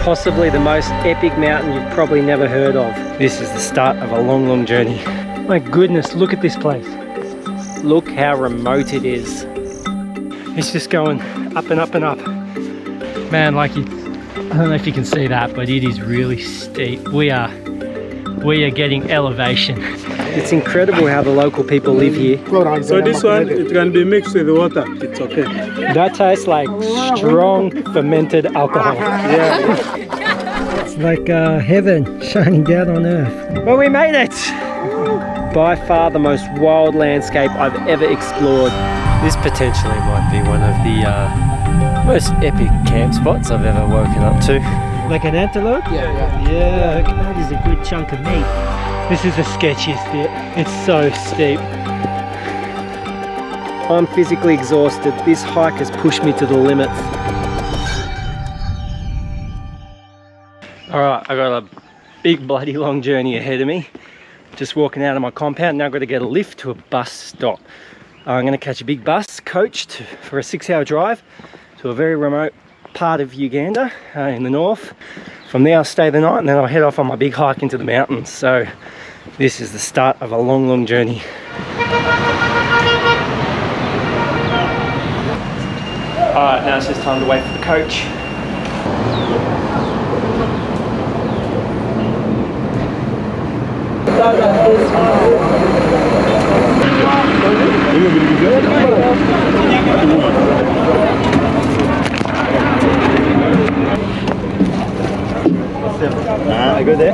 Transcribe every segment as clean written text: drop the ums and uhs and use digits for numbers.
possibly the most epic mountain you've probably never heard of. This is the start of a long, long journey. My goodness, look at this place. Look how remote it is. It's just going up and up and up. Man, like I don't know if you can see that, but it is really steep. We are getting elevation. It's incredible how the local people live here. So this one, it can be mixed with water. It's okay. That tastes like strong fermented alcohol. Yeah. It's like heaven shining down on earth. Well, we made it! By far the most wild landscape I've ever explored. This potentially might be one of the most epic camp spots I've ever woken up to. Like an antelope? Yeah, that is a good chunk of meat. This is the sketchiest bit. It's so steep. I'm physically exhausted. This hike has pushed me to the limits. Alright, I got a big bloody long journey ahead of me. Just walking out of my compound. Now I've got to get a lift to a bus stop. I'm going to catch a big bus coach for a 6-hour drive to a very remote part of Uganda in the north. From there I'll stay the night and then I'll head off on my big hike into the mountains. So this is the start of a long, long journey. Alright, now it's just time to wait for the coach. I go there?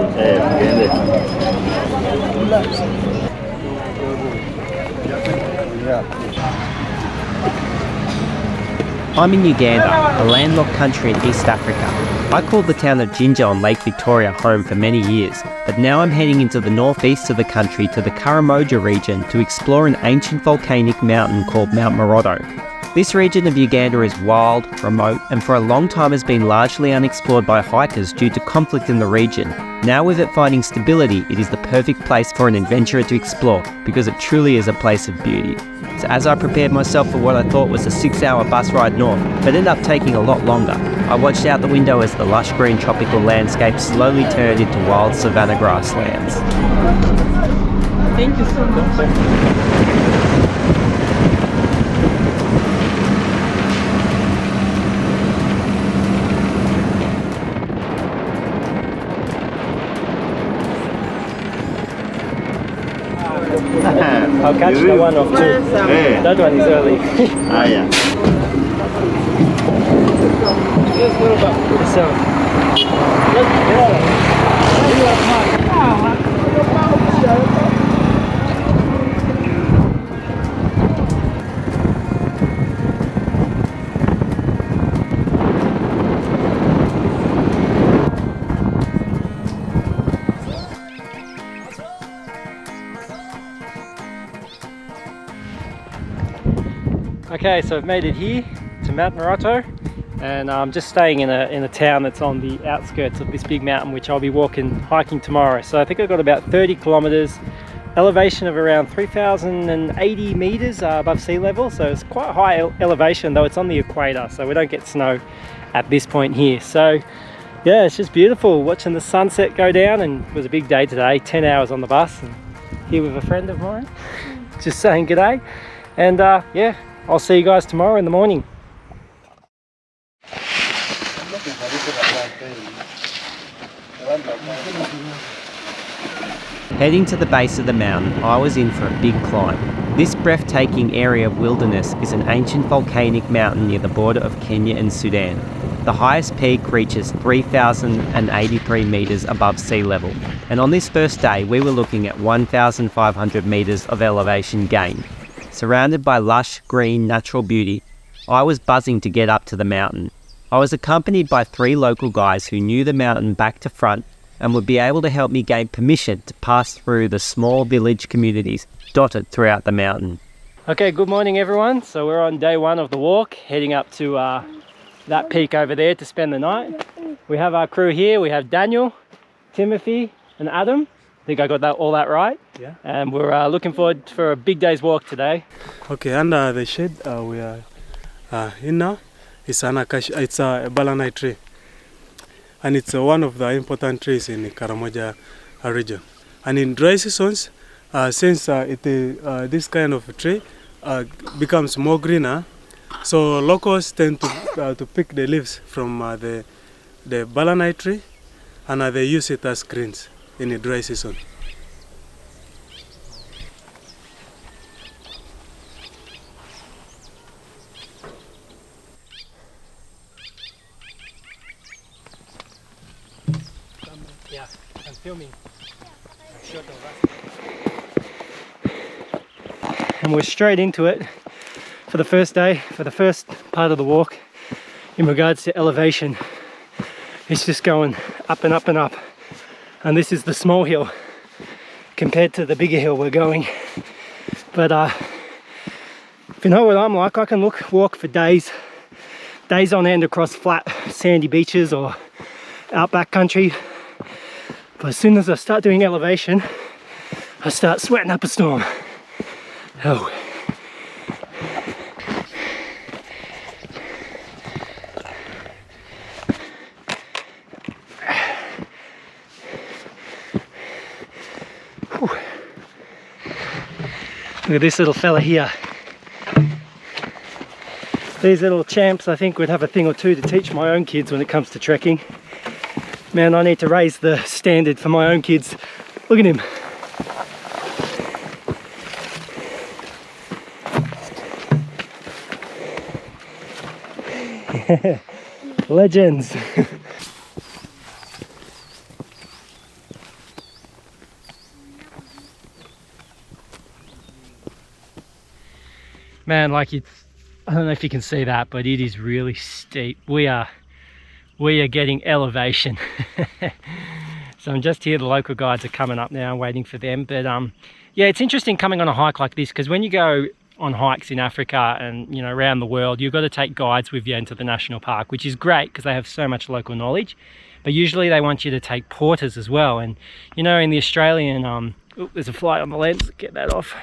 I'm in Uganda, a landlocked country in East Africa. I called the town of Jinja on Lake Victoria home for many years, but now I'm heading into the northeast of the country to the Karamoja region to explore an ancient volcanic mountain called Mount Moroto. This region of Uganda is wild, remote, and for a long time has been largely unexplored by hikers due to conflict in the region. Now with it finding stability, it is the perfect place for an adventurer to explore because it truly is a place of beauty. So as I prepared myself for what I thought was a 6-hour bus ride north, but ended up taking a lot longer, I watched out the window as the lush green tropical landscape slowly turned into wild savanna grasslands. Thank you so much. I'll catch the one off too. That one is early. Yeah. Okay, so I've made it here to Mount Moroto, and I'm just staying in a town that's on the outskirts of this big mountain, which I'll be hiking tomorrow. So I think I've got about 30 kilometers, elevation of around 3,080 meters above sea level. So it's quite high elevation, though it's on the equator, so we don't get snow at this point here. So yeah, it's just beautiful watching the sunset go down, and it was a big day today, 10 hours on the bus, and here with a friend of mine, just saying g'day. And yeah, I'll see you guys tomorrow in the morning. Heading to the base of the mountain, I was in for a big climb. This breathtaking area of wilderness is an ancient volcanic mountain near the border of Kenya and Sudan. The highest peak reaches 3,083 metres above sea level, and on this first day we were looking at 1,500 metres of elevation gain. Surrounded by lush, green, natural beauty, I was buzzing to get up to the mountain. I was accompanied by 3 local guys who knew the mountain back to front and would be able to help me gain permission to pass through the small village communities dotted throughout the mountain. Okay, good morning everyone. So we're on day 1 of the walk, heading up to that peak over there to spend the night. We have our crew here. We have Daniel, Timothy and Adam. I think I got all that right. Yeah. And we're looking forward for a big day's walk today. Okay, under the shade we are in now. It's a balanite tree. and it's one of the important trees in the Karamoja region. And in dry seasons, since this kind of tree becomes more greener, so locals tend to pick the leaves from the balanite tree, and they use it as greens in the dry season. Yeah, I'm filming. And we're straight into it for the first day, for the first part of the walk in regards to elevation. It's just going up and up and up. And this is the small hill compared to the bigger hill we're going. But if you know what I'm like, I can walk for days on end across flat sandy beaches or outback country. But as soon as I start doing elevation, I start sweating up a storm. Oh. Whew. Look at this little fella here. These little champs, I think, would have a thing or two to teach my own kids when it comes to trekking. Man, I need to raise the standard for my own kids. Look at him. Legends. Man, like it's, I don't know if you can see that, but it is really steep. We are getting elevation. So I'm just here, the local guides are coming up now, waiting for them. But yeah, it's interesting coming on a hike like this, because when you go on hikes in Africa and, you know, around the world, you've got to take guides with you into the national park, which is great because they have so much local knowledge. But usually they want you to take porters as well. And you know, in the Australian oh, there's a fly on the lens, get that off.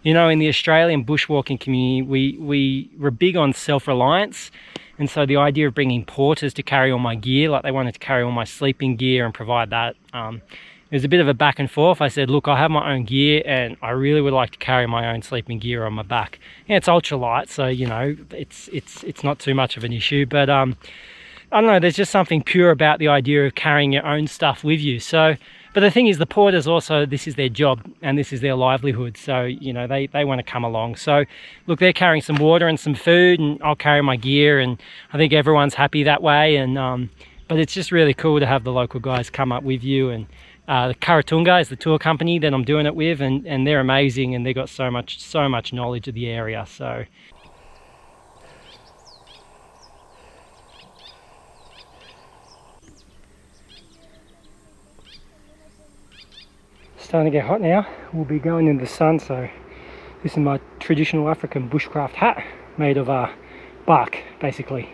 You know, in the Australian bushwalking community, we're big on self-reliance. And so the idea of bringing porters to carry all my gear, like they wanted to carry all my sleeping gear and provide that, it was a bit of a back and forth. I said, look, I have my own gear and I really would like to carry my own sleeping gear on my back. Yeah, it's ultralight, so you know, it's not too much of an issue. But I don't know, there's just something pure about the idea of carrying your own stuff with you. So, but the thing is, the porters also, this is their job and this is their livelihood. So, you know, they want to come along. So look, they're carrying some water and some food, and I'll carry my gear, and I think everyone's happy that way. And but it's just really cool to have the local guys come up with you. And the Karatunga is the tour company that I'm doing it with, and they're amazing, and they've got so much knowledge of the area. So starting to get hot now. We'll be going in the sun. So this is my traditional African bushcraft hat, made of bark, basically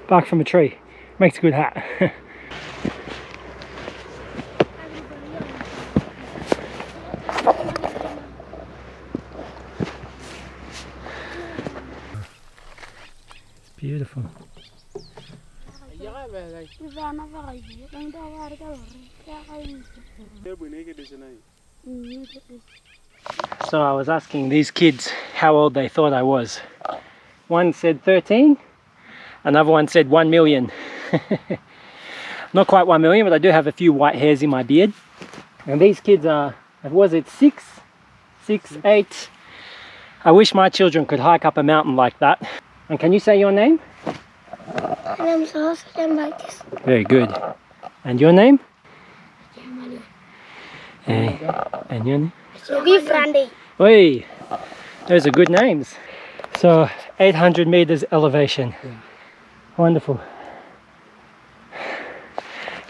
bark from a tree. Makes a good hat. It's beautiful. So I was asking these kids how old they thought I was. One said 13, another one said 1 million. Not quite 1 million, but I do have a few white hairs in my beard. And these kids are, was it 6, 8? I wish my children could hike up a mountain like that. And can you say your name? My name is Marcus. Very good. And your name? And your name? Frandy. Oi, those are good names. So 800 meters elevation. Wonderful.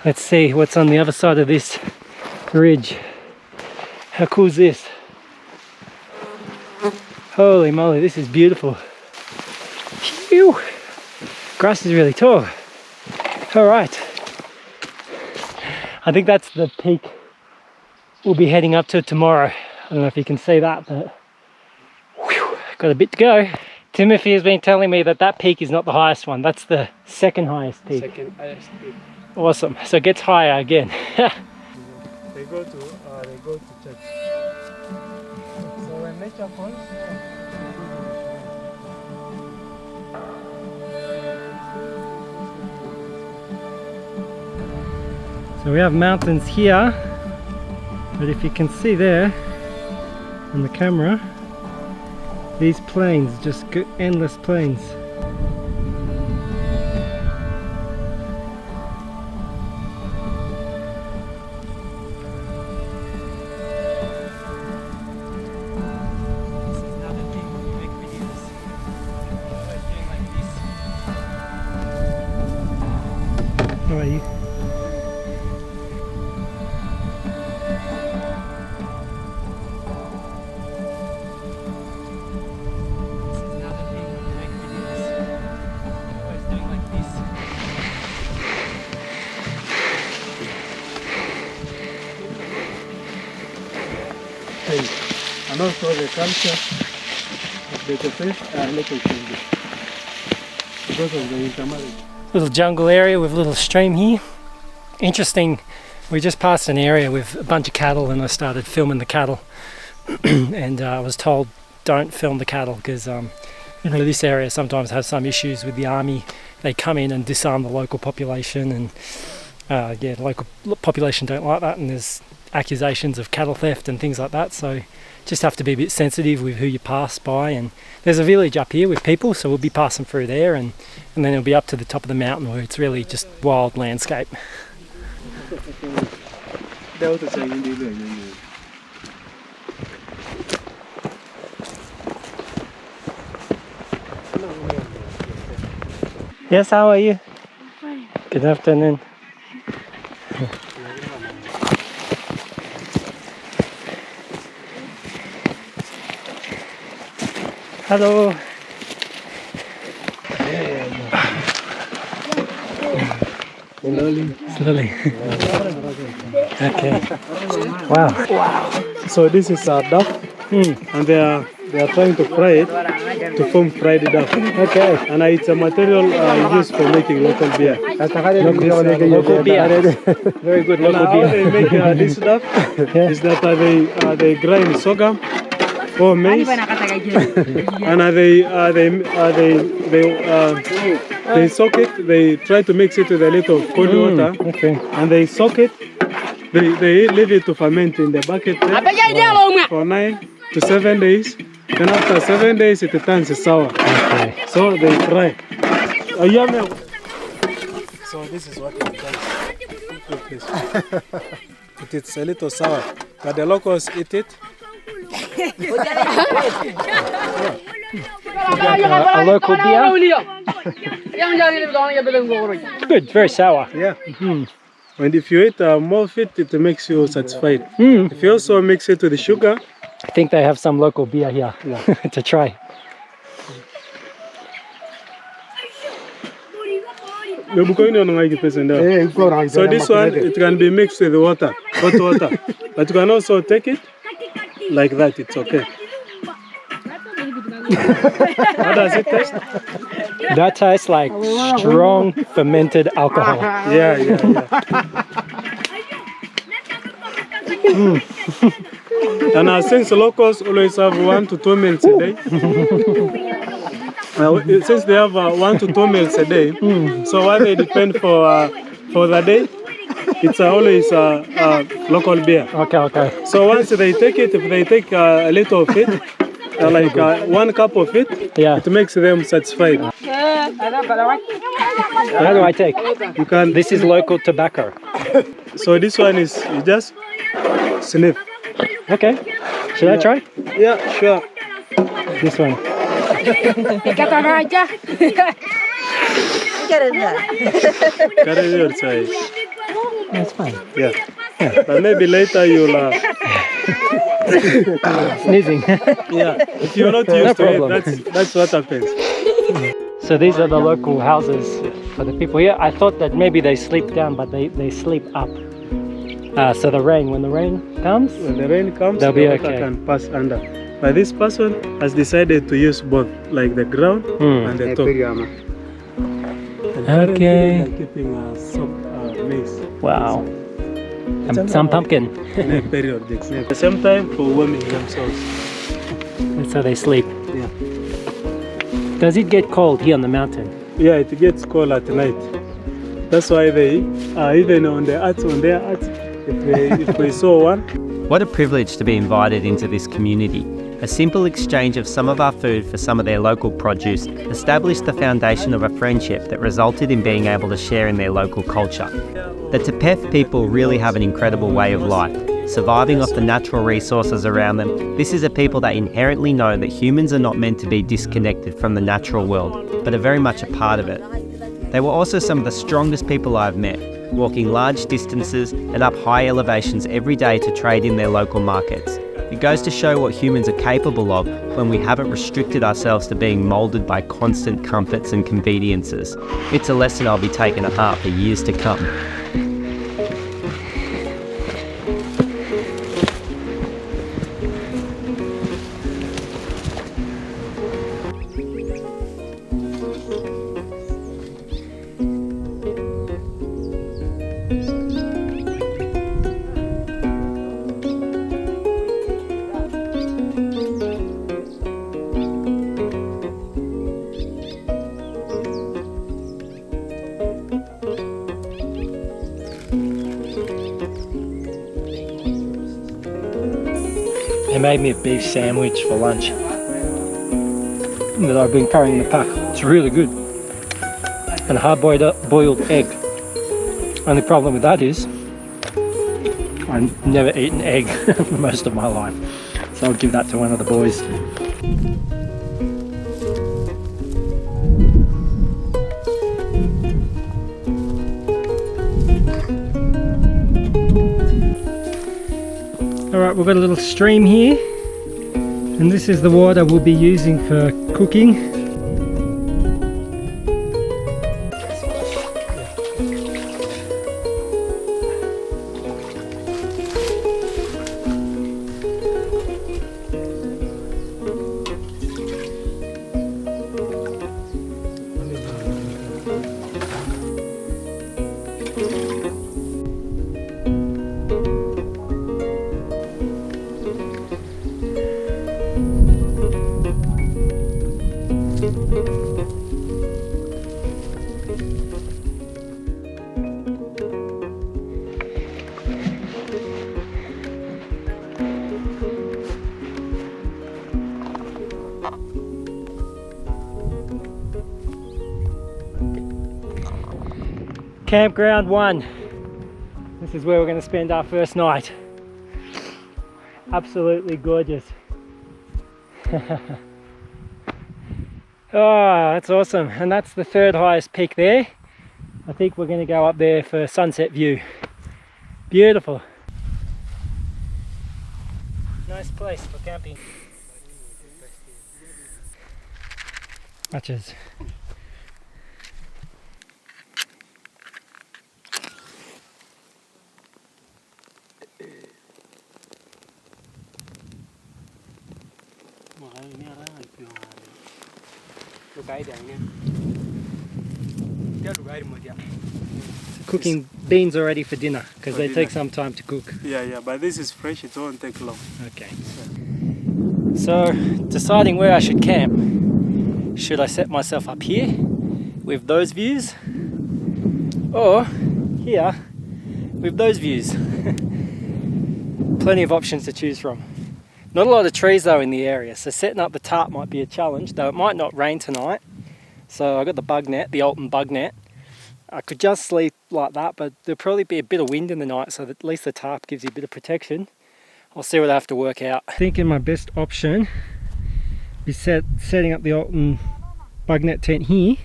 Let's see what's on the other side of this ridge. How cool is this? Holy moly, this is beautiful. Phew. Grass is really tall. All right. I think that's the peak we'll be heading up to tomorrow. I don't know if you can see that, but whew, got a bit to go. Timothy has been telling me that that peak is not the highest one. That's the second highest peak. Second highest peak. Awesome. So it gets higher again. They go to church. So when nature calls. So we have mountains here, but if you can see there on the camera, these plains, just endless plains. How are you? And also the culture of the tepeth are local changes because of the intermarriage. Little jungle area with a little stream here. Interesting, we just passed an area with a bunch of cattle and I started filming the cattle and I was told don't film the cattle because this area sometimes has some issues with the army. They come in and disarm the local population and the local population don't like that, and there's accusations of cattle theft and things like that, so just have to be a bit sensitive with who you pass by. And there's a village up here with people, so we'll be passing through there and then it'll be up to the top of the mountain where it's really just wild landscape. Yes, how are you? Fine. Good afternoon. Hello. Slowly. Okay. Wow. So this is duff, and they are trying to fry it to form fried duff. Okay. And it's a material used for making local beer. Local beer. Very good local How beer. they make this duff is that they grind sorghum or maize, and they soak it. They try to mix it with a little cold water, Okay. and they soak it. They leave it to ferment in the bucket for 9 to 7 days. Then after 7 days, it turns sour. Okay. So they fry. So this is what it does. It's a little sour, but the locals eat it. A local beer. Good. Very sour. Yeah. And if you eat more of it, it makes you satisfied. Mm. If you also mix it with the sugar, I think they have some local beer here to try. so this one, it can be mixed with water, hot water. But you can also take it like that, it's okay. How does it taste? That tastes like strong fermented alcohol. Yeah. And since locals always have 1 to 2 meals a day, since they have 1 to 2 meals a day, so what they depend for the day, it's always local beer. Okay. So once they take it, if they take a little of it, like 1 cup of it, Yeah. it makes them satisfied. How do I take? You can. This is local tobacco. So this one is you just sniff. Okay. Should I try? Yeah, sure. This one. Carry your size. That's fine. Yeah. But maybe later you'll. Sneezing. Yeah. If you're not used to it, that's what happens. So these are the local houses for the people here. I thought that maybe they sleep down, but they sleep up. So when the rain comes, When the rain comes, they'll the be water okay. can pass under. But this person has decided to use both, like the ground and the top. And currently Okay. they are keeping maize. Wow. And some pumpkin. Period. At the same time for warming themselves. That's how they sleep. Yeah. Does it get cold here on the mountain? Yeah, it gets cold at night. That's why they even on their huts, if we saw one. What a privilege to be invited into this community. A simple exchange of some of our food for some of their local produce established the foundation of a friendship that resulted in being able to share in their local culture. The tepeth people really have an incredible way of life, surviving off the natural resources around them. This is a people that inherently know that humans are not meant to be disconnected from the natural world, but are very much a part of it. They were also some of the strongest people I've met, walking large distances and up high elevations every day to trade in their local markets. It goes to show what humans are capable of when we haven't restricted ourselves to being moulded by constant comforts and conveniences. It's a lesson I'll be taking to heart for years to come. They made me a beef sandwich for lunch that I've been carrying in the pack. It's really good. And a hard-boiled egg. Only problem with that is I've never eaten egg for most of my life. So I'll give that to one of the boys. Alright, we've got a little stream here, and this is the water we'll be using for cooking. Campground 1. This is where we're going to spend our first night. Absolutely gorgeous. Oh, that's awesome. And that's the third highest peak there. I think we're going to go up there for sunset view. Beautiful. Nice place for camping. Matches. Cooking beans already for dinner because they take some time to cook. Yeah, but this is fresh, it won't take long. Okay. So, deciding where I should camp. Should I set myself up here with those views, or here with those views? Plenty of options to choose from. Not a lot of trees though in the area, so setting up the tarp might be a challenge, though it might not rain tonight. So I got the bug net, the Alton bug net. I could just sleep like that, but there'll probably be a bit of wind in the night, so that at least the tarp gives you a bit of protection. I'll see what I have to work out. I think my best option is setting up the Alton bug net tent here,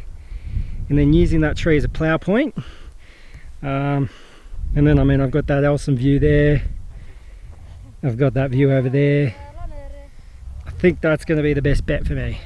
and then using that tree as a plough point. And then I've got that awesome view there. I've got that view over there. I think that's going to be the best bet for me.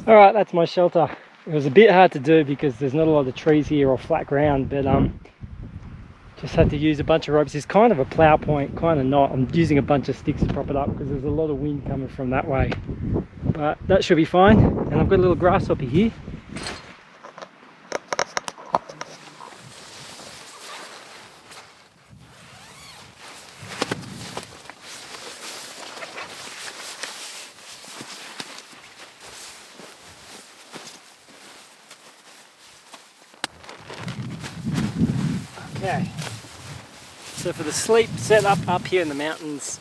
All right, that's my shelter. It was a bit hard to do because there's not a lot of trees here or flat ground, but just had to use a bunch of ropes. It's kind of a plow point, kind of not. I'm using a bunch of sticks to prop it up because there's a lot of wind coming from that way. But that should be fine. And I've got a little grasshopper here. Okay, so for the sleep setup up here in the mountains,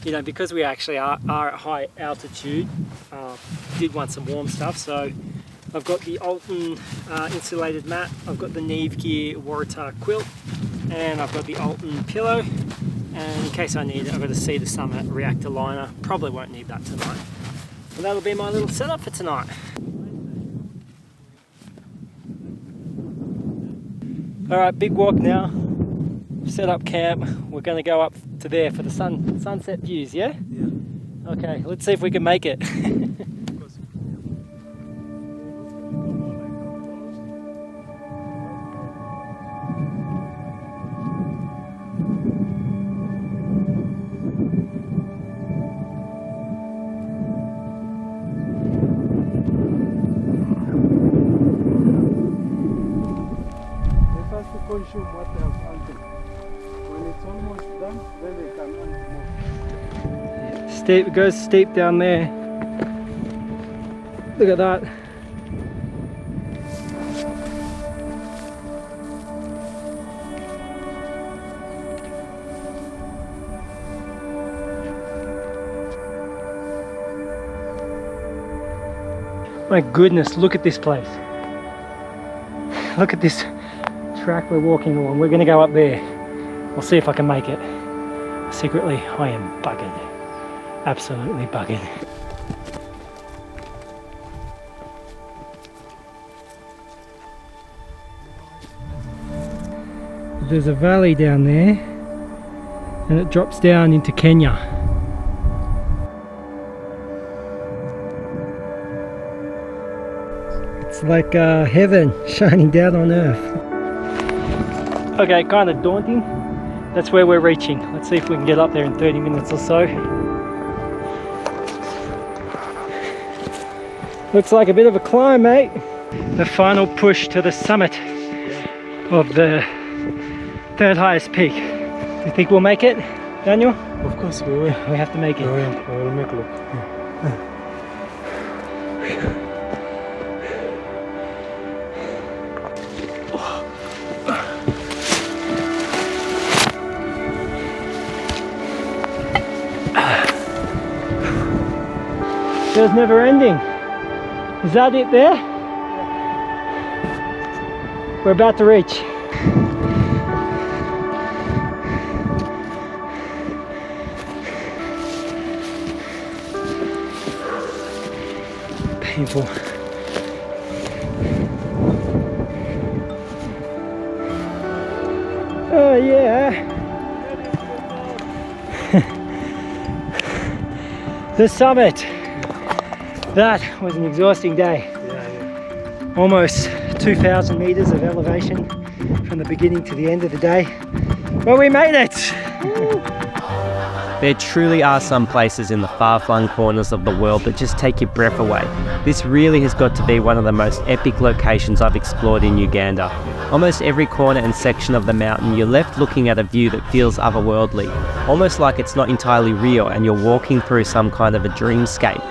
you know, because we actually are at high altitude, did want some warm stuff. So I've got the Alton insulated mat, I've got the Nevegear watertight quilt, and I've got the Alton pillow. And in case I need it, I've got a Cedar Summit reactor liner. Probably won't need that tonight. But that'll be my little setup for tonight. Alright, big walk now. Set up camp. We're going to go up to there for the sunset views, yeah? Yeah. Okay, let's see if we can make it. Consume what they have planted. When it's almost done, then they can move. Steep, it goes steep down there. Look at that. My goodness, look at this place. Look at this track we're walking along. We're going to go up there. I'll see if I can make it. Secretly, I am buggered. Absolutely buggered. There's a valley down there and it drops down into Kenya. It's like heaven shining down on earth. Okay, kind of daunting. That's where we're reaching. Let's see if we can get up there in 30 minutes or so. Looks like a bit of a climb, mate. The final push to the summit of the third highest peak. Do you think we'll make it, Daniel? Of course we will. We have to make it. We will make it. Yeah. Feels never ending. Is that it there? We're about to reach. Painful. Oh yeah. The summit. That was an exhausting day. Yeah. Almost 2,000 meters of elevation from the beginning to the end of the day. But we made it! There truly are some places in the far-flung corners of the world that just take your breath away. This really has got to be one of the most epic locations I've explored in Uganda. Almost every corner and section of the mountain, you're left looking at a view that feels otherworldly, almost like it's not entirely real and you're walking through some kind of a dreamscape.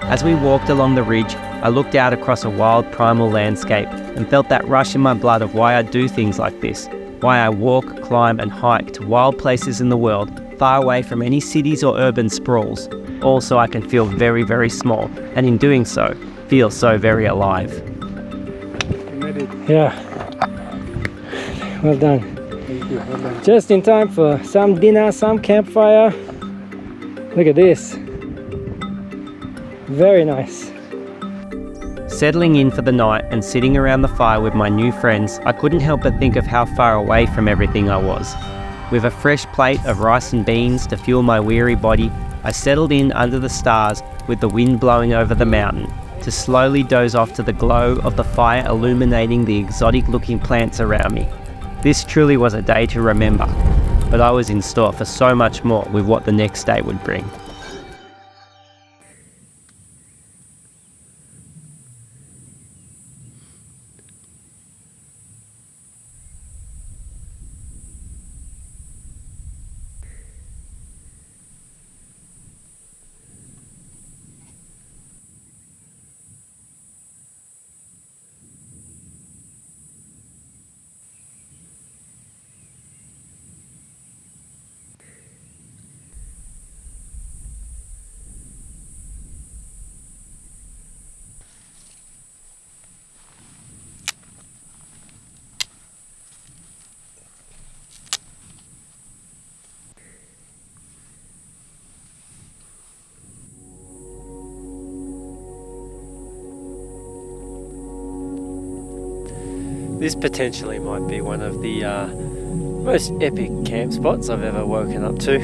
As we walked along the ridge, I looked out across a wild primal landscape and felt that rush in my blood of why I do things like this, why I walk, climb and hike to wild places in the world, far away from any cities or urban sprawls, all so I can feel very, very small, and in doing so, feel so very alive. You made it. Yeah. Well done. Thank you. Well done. Just in time for some dinner, some campfire. Look at this. Very nice. Settling in for the night and sitting around the fire with my new friends, I couldn't help but think of how far away from everything I was. With a fresh plate of rice and beans to fuel my weary body, I settled in under the stars with the wind blowing over the mountain, to slowly doze off to the glow of the fire illuminating the exotic looking plants around me. This truly was a day to remember, but I was in store for so much more with what the next day would bring. This potentially might be one of the most epic camp spots I've ever woken up to.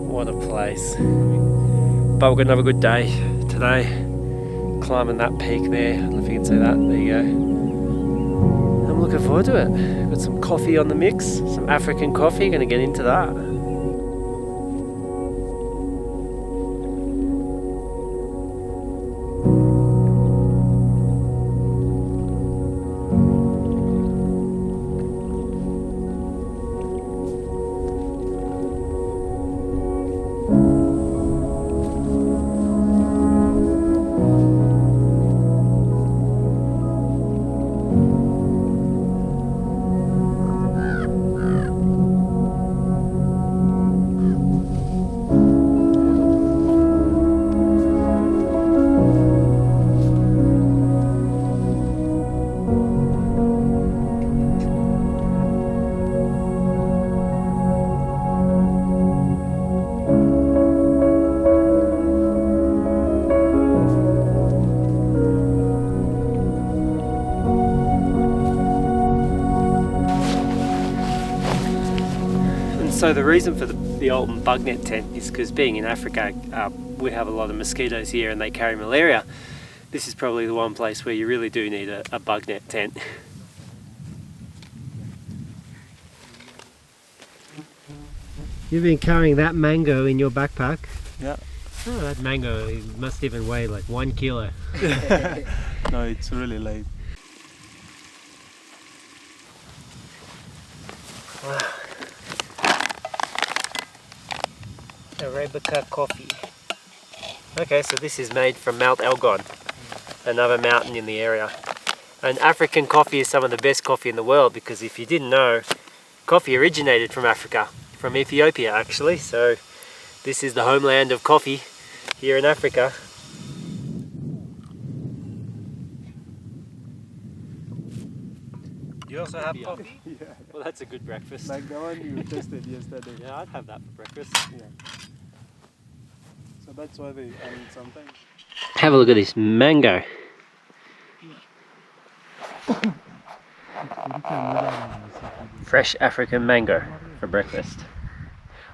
What a place. But we're going to have a good day today. Climbing that peak there. I don't know if you can see that. There you go. I'm looking forward to it. Got some coffee on the mix. Some African coffee. Going to get into that. So the reason for the Alton bug net tent is because being in Africa, we have a lot of mosquitoes here and they carry malaria. This is probably the one place where you really do need a bug net tent. You've been carrying that mango in your backpack? Yeah. Oh, that mango, it must even weigh like 1 kilo. No, it's really light. Wow. Arabica coffee. Okay, so this is made from Mount Elgon, another mountain in the area. And African coffee is some of the best coffee in the world because if you didn't know, coffee originated from Africa, from Ethiopia actually. So this is the homeland of coffee here in Africa. You also have coffee? Yeah. Well, that's a good breakfast. Like the one you tasted yesterday. Yeah, I'd have that for breakfast. Yeah. So that's why they, sometimes. Have a look at this mango. Fresh African mango for breakfast.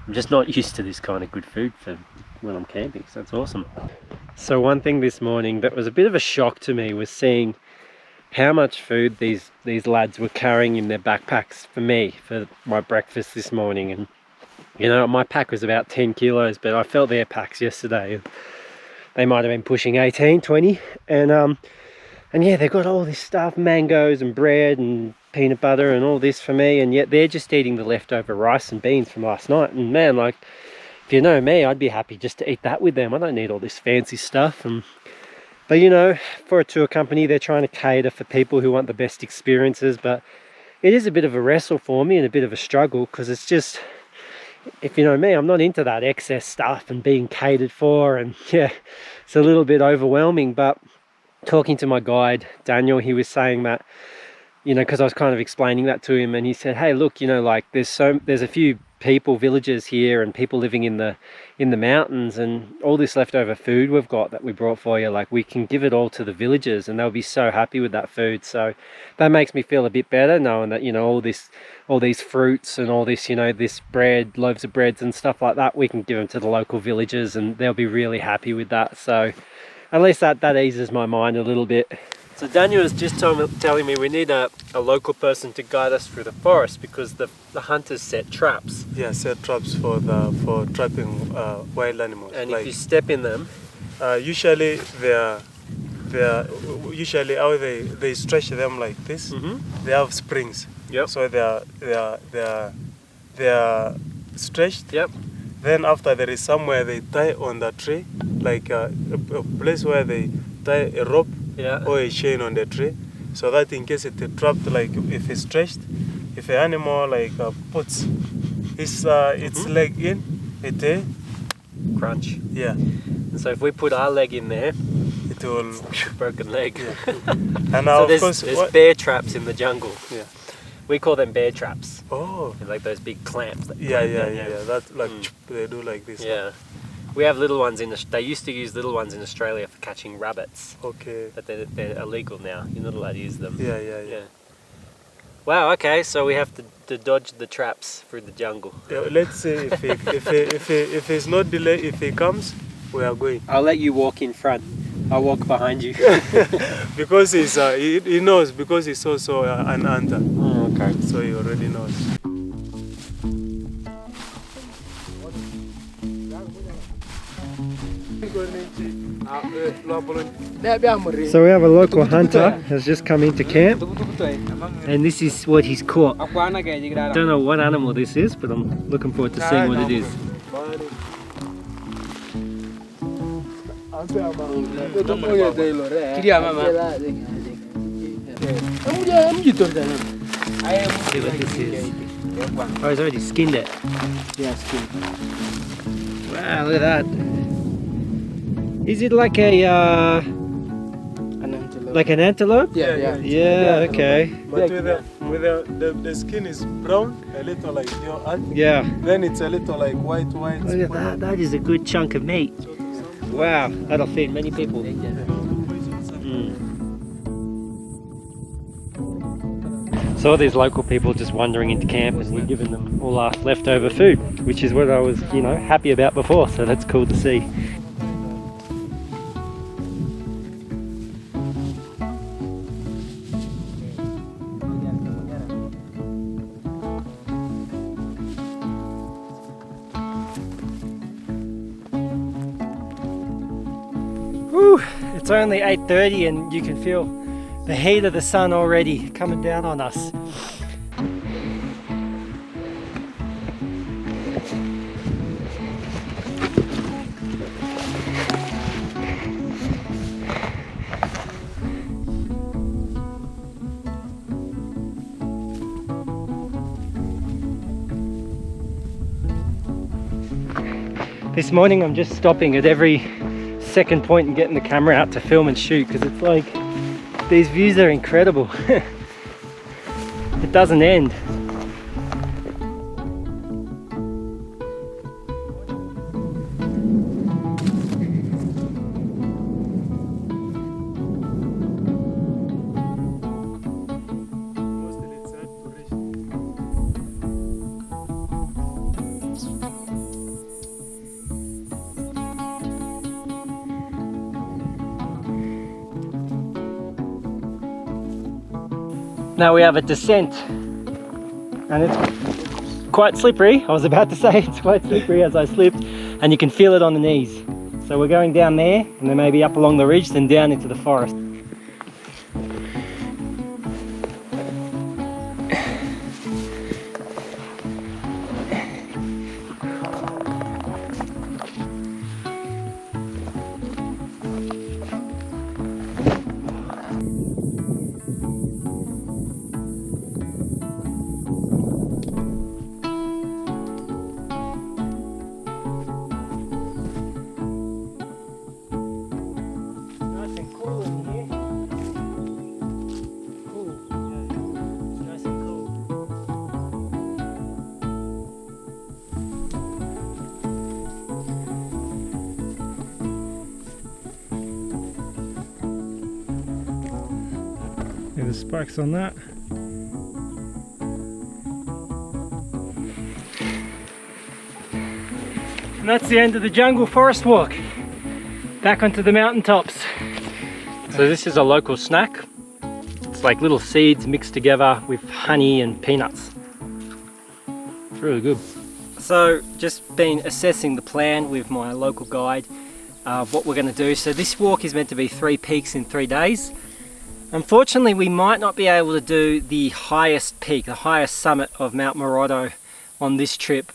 I'm just not used to this kind of good food for when I'm camping, so that's awesome. So one thing this morning that was a bit of a shock to me was seeing how much food these lads were carrying in their backpacks for me, for my breakfast this morning. And you know, my pack was about 10 kilos, but I felt their packs yesterday. They might have been pushing 18, 20. And yeah, they've got all this stuff, mangoes and bread and peanut butter and all this for me. And yet they're just eating the leftover rice and beans from last night. And man, like, if you know me, I'd be happy just to eat that with them. I don't need all this fancy stuff. But you know, for a tour company, they're trying to cater for people who want the best experiences. But it is a bit of a wrestle for me and a bit of a struggle because it's just, if you know me, I'm not into that excess stuff and being catered for, and yeah, it's a little bit overwhelming. But talking to my guide, Daniel, he was saying that, you know, because I was kind of explaining that to him, and he said, hey, look, you know, like there's a few people, villages here and people living in the mountains, and all this leftover food we've got that we brought for you, like we can give it all to the villagers and they'll be so happy with that food. So that makes me feel a bit better knowing that, you know, all these fruits and all this, you know, this bread, loaves of breads and stuff like that, we can give them to the local villagers and they'll be really happy with that. So At least that eases my mind a little bit. So Daniel was just telling me we need a local person to guide us through the forest because the hunters set traps. Yeah, set traps for trapping wild animals. And if you step in them, usually usually how they stretch them like this. They have springs. Yep. So they are stretched. Yep. Then after there is somewhere they tie on the tree, like a place where they tie a rope or a chain on the tree, so that in case it is trapped, like if it's stretched, if an animal like puts its leg in, it crunch. Yeah. And so if we put our leg in there, it will broken leg. Yeah. And now so of course there's bear traps in the jungle. Yeah. We call them bear traps. Oh. They're like those big clamps. That Yeah. That's like they do like this. Yeah. We have little ones they used to use little ones in Australia for catching rabbits. Okay. But they're illegal now. You're not allowed to use them. Yeah. Wow, okay, so we have to dodge the traps through the jungle. Yeah, let's say if it's not delayed, if he comes, we are going. I'll let you walk in front. I'll walk behind you. Because he knows, because he's also an hunter. Oh, okay. So he already knows. So we have a local hunter has just come into camp, and this is what he's caught. Don't know what animal this is, but I'm looking forward to seeing what it is. See what this is. Oh, he's already skinned it. Yeah, skinned. Wow, look at that. Is it like a An antelope. like an antelope? Yeah. Yeah, okay. But with the skin is brown, a little like your hand. Yeah. Then it's a little like white. Look at that. That is a good chunk of meat. Wow, that'll feed many people. So all these local people just wandering into camp, and we've given them all our leftover food, which is what I was, happy about before. So that's cool to see. Whew, it's only 8:30 and you can feel the heat of the sun already coming down on us. This morning I'm just stopping at every second point and getting the camera out to film and shoot, because it's like these views are incredible. It doesn't end. Now we have a descent, and it's quite slippery. I was about to say it's quite slippery as I slipped, and you can feel it on the knees. So we're going down there, and then maybe up along the ridge, then down into the forest. The spikes on that. And that's the end of the jungle forest walk. Back onto the mountaintops. So this is a local snack. It's like little seeds mixed together with honey and peanuts. It's really good. So just been assessing the plan with my local guide, what we're going to do. So this walk is meant to be 3 peaks in 3 days. Unfortunately, we might not be able to do the highest peak, the highest summit of Mount Moroto on this trip.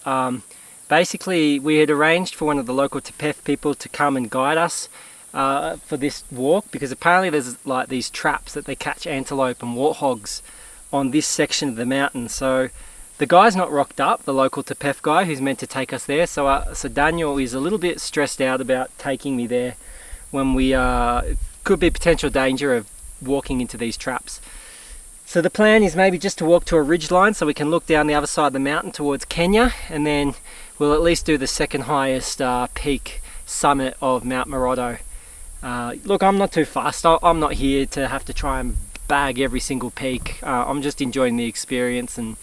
Basically, we had arranged for one of the local tepeth people to come and guide us for this walk, because apparently there's like these traps that they catch antelope and warthogs on this section of the mountain. So the guy's not rocked up, the local tepeth guy who's meant to take us there. So Daniel is a little bit stressed out about taking me there when we could be potential danger of walking into these traps. So the plan is maybe just to walk to a ridge line so we can look down the other side of the mountain towards Kenya, and then we'll at least do the second highest peak summit of Mount Moroto. Look, I'm not too fast. I'm not here to have to try and bag every single peak. I'm just enjoying the experience, and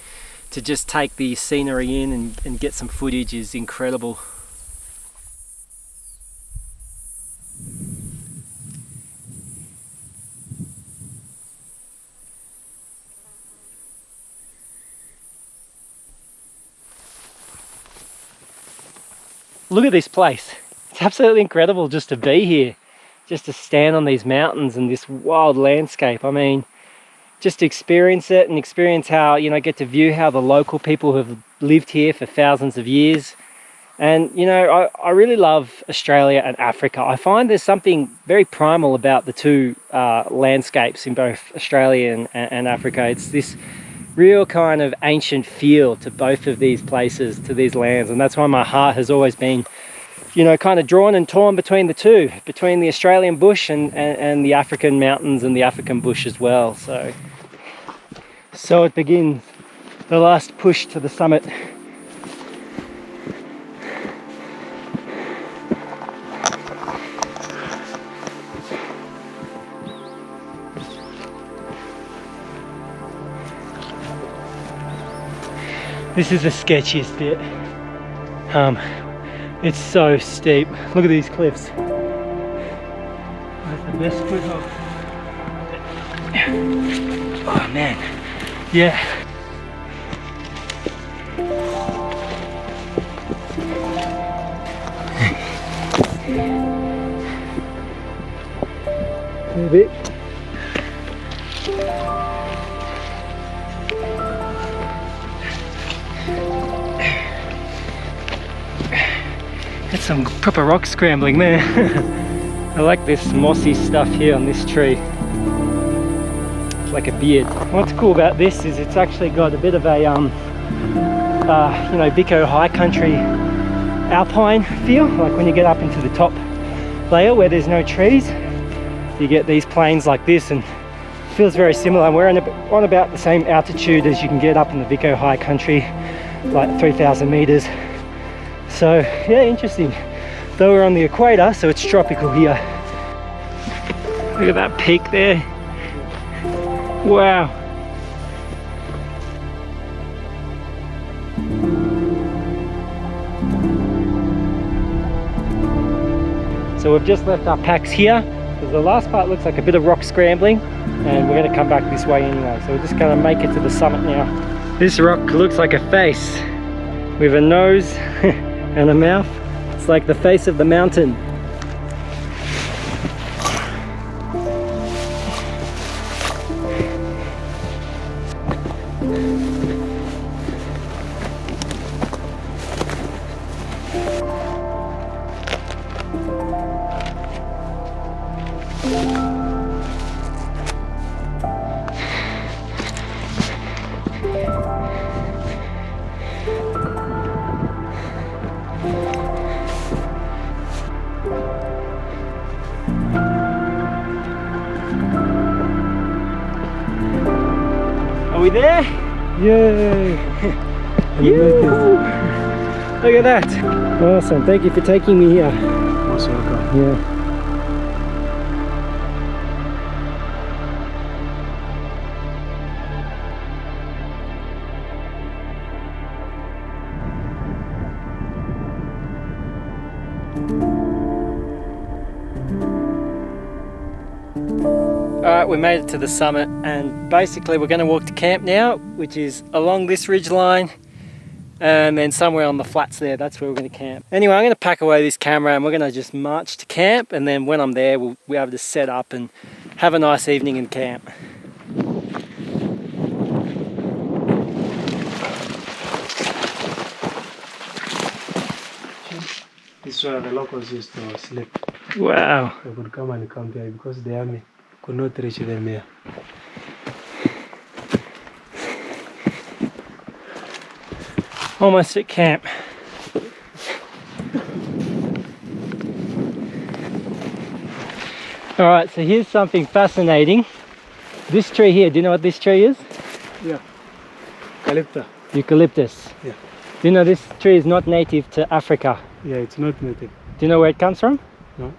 to just take the scenery in and get some footage is incredible. Look at this place. It's absolutely incredible just to be here, just to stand on these mountains and this wild landscape. I mean, just to experience it and experience how, you know, get to view how the local people have lived here for thousands of years. And, you know, I really love Australia and Africa. I find there's something very primal about the two landscapes in both Australia and Africa. It's this real kind of ancient feel to both of these places, to these lands, and that's why my heart has always been, you know, kind of drawn and torn between the two, between the Australian bush and the African mountains and the African bush as well. So it begins, the last push to the summit. This is the sketchiest bit. It's so steep. Look at these cliffs. That's the best foothold. Oh man, yeah. A little bit. It's some proper rock scrambling there. I like this mossy stuff here on this tree. It's like a beard. What's cool about this is it's actually got a bit of a, you know, Vico high country alpine feel. Like when you get up into the top layer where there's no trees, you get these plains like this, and it feels very similar. We're on about the same altitude as you can get up in the Vico high country, like 3,000 meters. So yeah, interesting. Though we're on the equator, so it's tropical here. Look at that peak there. Wow. So we've just left our packs here, because the last part looks like a bit of rock scrambling, and we're going to come back this way anyway. So we're just going to make it to the summit now. This rock looks like a face with a nose and a mouth. It's like the face of the mountain. Are we there? Yay! Look at that! Awesome, thank you for taking me here. Most welcome. Yeah. Alright, we made it to the summit and basically we're going to walk to camp now, which is along this ridge line and then somewhere on the flats there, that's where we're going to camp. Anyway, I'm going to pack away this camera and we're going to just march to camp, and then when I'm there we'll be able to set up and have a nice evening in camp. This is where the locals used to sleep. Wow. They would come and camp here because the army could not reach them here. Almost at camp. Alright, so here's something fascinating. This tree here, do you know what this tree is? Yeah. Eucalyptus. Eucalyptus. Yeah. Do you know this tree is not native to Africa? Yeah, it's not native. Do you know where it comes from? No.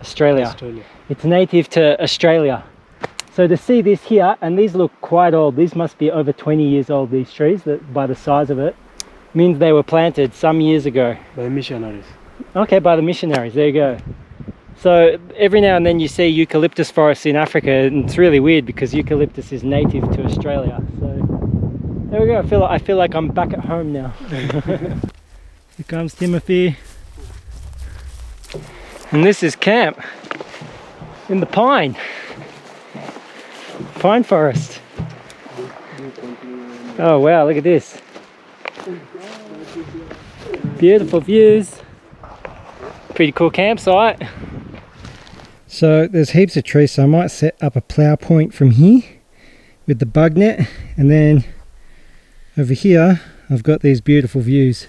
Australia. Australia. It's native to Australia. So to see this here, and these look quite old, these must be over 20 years old, these trees, by the size of it, means they were planted some years ago. By missionaries. Okay, by the missionaries, there you go. So every now and then you see eucalyptus forests in Africa, and it's really weird because eucalyptus is native to Australia. So there we go, I feel like I'm back at home now. Here comes Timothy. And this is camp in the pine forest. Oh wow, look at this. Beautiful views. Pretty cool campsite. So there's heaps of trees, so I might set up a plough point from here with the bug net, and then over here I've got these beautiful views.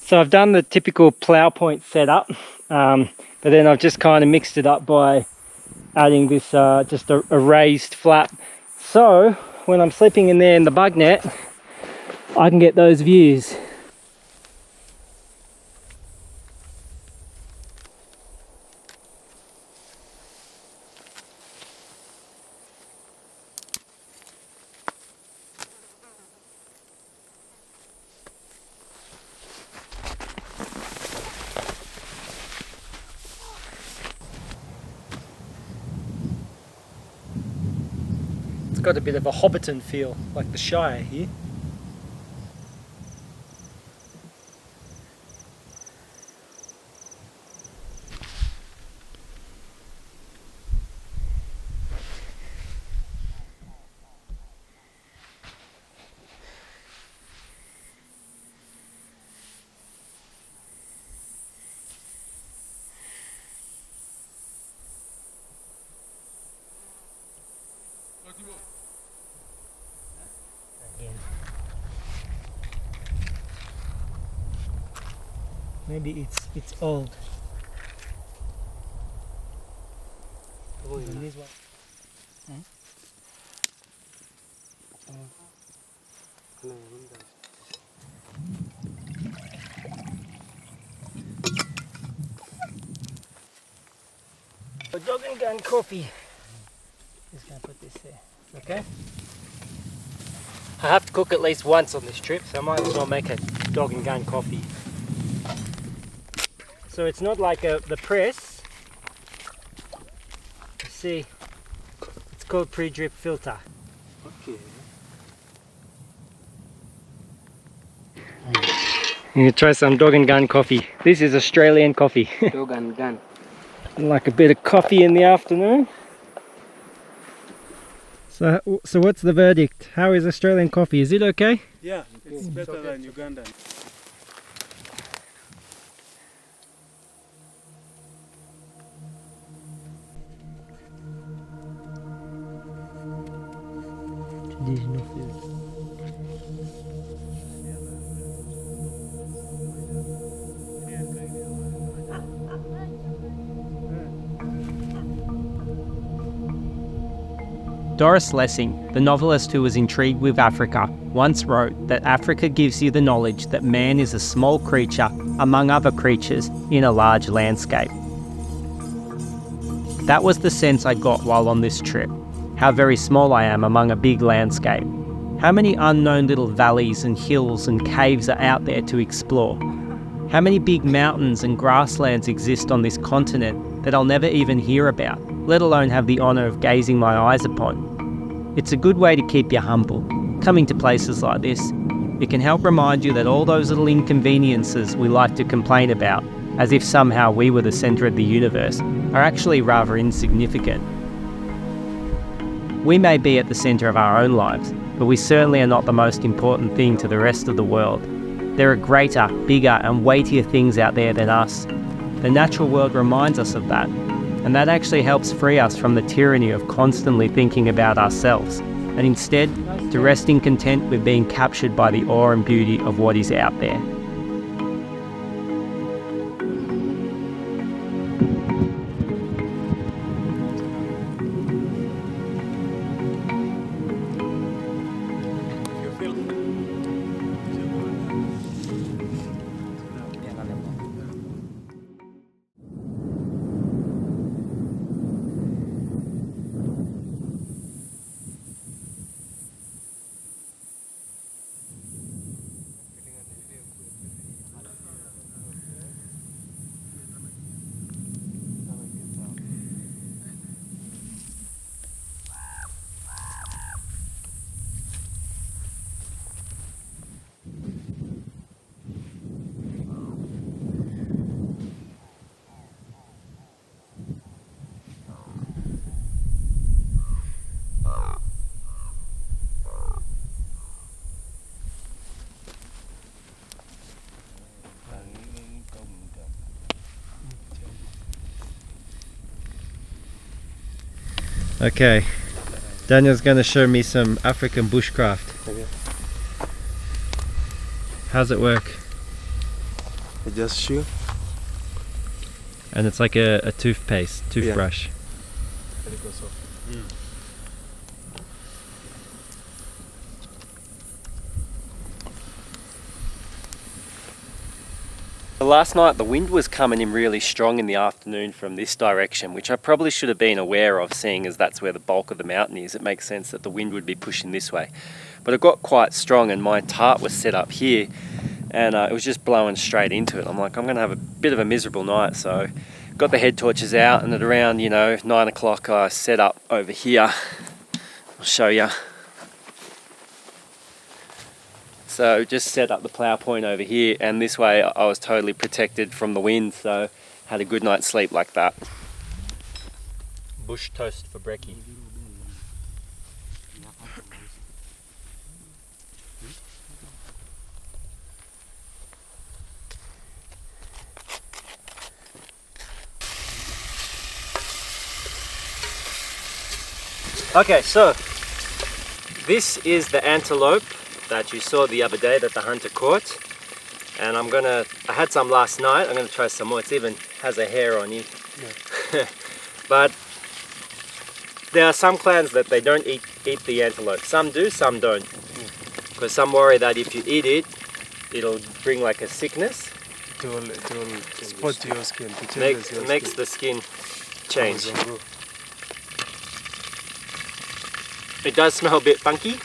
So I've done the typical plough point setup, but then I've just kind of mixed it up by adding this just a raised flap. So when I'm sleeping in there in the bug net, I can get those views. Got a bit of a Hobbiton feel, like the Shire here. Maybe it's old. And this one. Dog and gun coffee. Just gonna put this there. Okay. I have to cook at least once on this trip, so I might as well make a dog and gun coffee. So it's not like the press. You see, it's called pre-drip filter. Okay. You can try some dog and gun coffee. This is Australian coffee. Dog and gun. Like a bit of coffee in the afternoon. So what's the verdict? How is Australian coffee? Is it okay? Yeah, it's better than Ugandan. Traditional food. Doris Lessing, the novelist who was intrigued with Africa, once wrote that Africa gives you the knowledge that man is a small creature among other creatures in a large landscape. That was the sense I got while on this trip, how very small I am among a big landscape. How many unknown little valleys and hills and caves are out there to explore? How many big mountains and grasslands exist on this continent that I'll never even hear about, let alone have the honour of gazing my eyes upon? It's a good way to keep you humble. Coming to places like this, it can help remind you that all those little inconveniences we like to complain about, as if somehow we were the centre of the universe, are actually rather insignificant. We may be at the centre of our own lives, but we certainly are not the most important thing to the rest of the world. There are greater, bigger and weightier things out there than us. The natural world reminds us of that, and that actually helps free us from the tyranny of constantly thinking about ourselves, and instead to resting content with being captured by the awe and beauty of what is out there. Okay, Daniel's going to show me some African bushcraft. Okay. How's it work? I just shoe. And it's like a toothbrush. Last night the wind was coming in really strong in the afternoon from this direction, which I probably should have been aware of, seeing as that's where the bulk of the mountain is. It makes sense that the wind would be pushing this way. But it got quite strong and my tarp was set up here and it was just blowing straight into it. I'm like, I'm going to have a bit of a miserable night. So got the head torches out and at around 9 o'clock I set up over here. I'll show you. So just set up the plough point over here and this way I was totally protected from the wind, so had a good night's sleep like that. Bush toast for brekkie. Okay, so this is the antelope that you saw the other day that the hunter caught, and I had some last night. I'm gonna try some more. It even has a hair on you. Yeah. But there are some clans that they don't eat the antelope. Some do, some don't, because some worry that if you eat it, it'll bring like a sickness. It will spot your skin. Makes the skin change. It does smell a bit funky.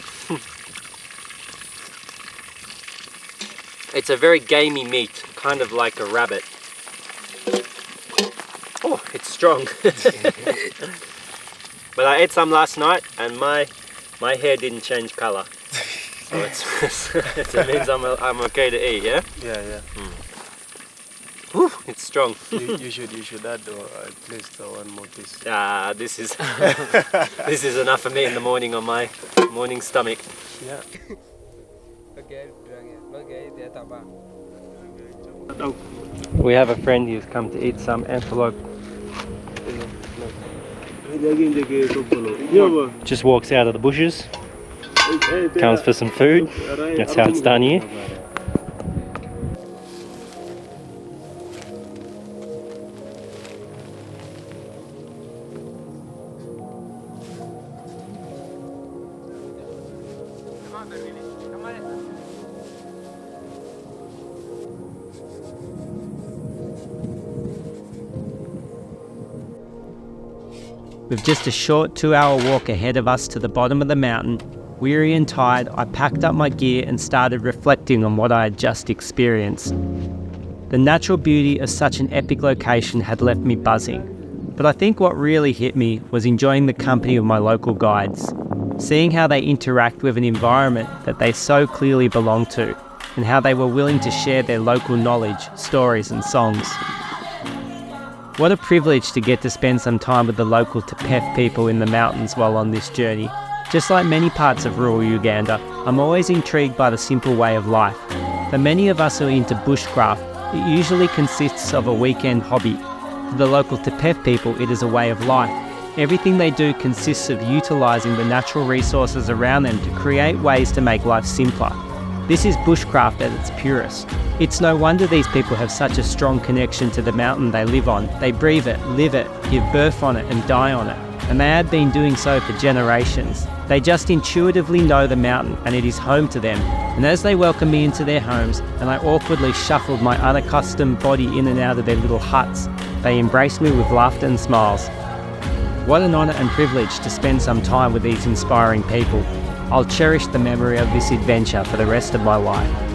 It's a very gamey meat, kind of like a rabbit. Oh, it's strong. But I ate some last night and my hair didn't change color. So it means I'm okay to eat, yeah? Yeah. Whew, it's strong. you should add at least one more piece. This is this is enough for me in the morning on my morning stomach. Yeah. We have a friend who's come to eat some antelope. Just walks out of the bushes, comes for some food. That's how it's done here. With just a short 2-hour walk ahead of us to the bottom of the mountain, weary and tired, I packed up my gear and started reflecting on what I had just experienced. The natural beauty of such an epic location had left me buzzing, but I think what really hit me was enjoying the company of my local guides, seeing how they interact with an environment that they so clearly belong to, and how they were willing to share their local knowledge, stories and songs. What a privilege to get to spend some time with the local tepeth people in the mountains while on this journey. Just like many parts of rural Uganda, I'm always intrigued by the simple way of life. For many of us who are into bushcraft, it usually consists of a weekend hobby. For the local tepeth people, it is a way of life. Everything they do consists of utilising the natural resources around them to create ways to make life simpler. This is bushcraft at its purest. It's no wonder these people have such a strong connection to the mountain they live on. They breathe it, live it, give birth on it and die on it. And they had been doing so for generations. They just intuitively know the mountain and it is home to them. And as they welcomed me into their homes and I awkwardly shuffled my unaccustomed body in and out of their little huts, they embraced me with laughter and smiles. What an honour and privilege to spend some time with these inspiring people. I'll cherish the memory of this adventure for the rest of my life.